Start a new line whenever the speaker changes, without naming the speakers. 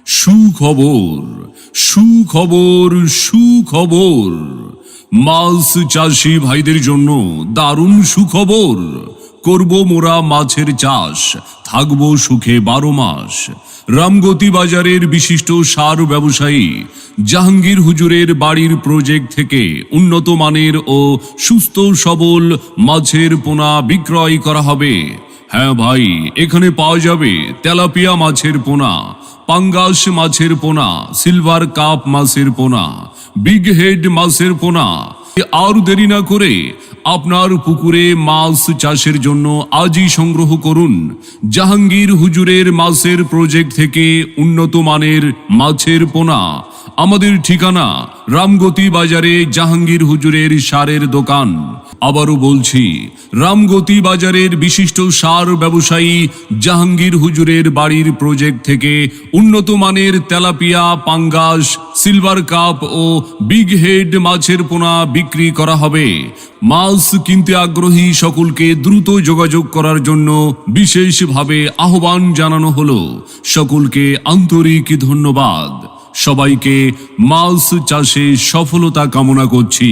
সুখবর, সুখবর, সুখবর। মাছ চাষি ভাইদের জন্য দারুণ সুখবর। করব মোরা মাছের চাষ, থাকবো সুখে 12 মাস। রামগতি বাজারের বিশিষ্ট সার ব্যবসায়ী জাহাঙ্গীর হুজুরের বাড়ির প্রজেক্ট থেকে উন্নত মানের ও সুস্থ সবল মাছের পোনা বিক্রয় করা হবে। হ্যাঁ ভাই, এখানে পাওয়া যাবে তেলাপিয়া মাছের পোনা, পাঙ্গাস মাছের পোনা, সিলভার কাপ মাছের পোনা, বিগ হেড মাছের পোনা। আর দেরি না করে আপনার পুকুরে মাছ চাষের জন্য আজই সংগ্রহ করুন জাহাঙ্গীর হুজুরের মাছের প্রজেক্ট থেকে উন্নত মানের মাছের পোনা। আমাদের ঠিকানা রামগতি বাজারে জাহাঙ্গীর হুজুরের সারের দোকান। আবারও বলছি, রামগতি বাজারের বিশিষ্ট সার ব্যবসায়ী জাহাঙ্গীর হুজুরের বাড়ির প্রজেক্ট থেকে উন্নত মানের তেলাপিয়া, পাঙ্গাস, সিলভার কাপ ও বিগ হেড মাছের পোনা বিক্রি করা হবে। মাছ কিনতে আগ্রহী সকলকে দ্রুত যোগাযোগ করার জন্য বিশেষভাবে আহ্বান জানানো হলো। সকলকে আন্তরিক ধন্যবাদ। সবাইকে মাছ চাষে সফলতা কামনা করছি।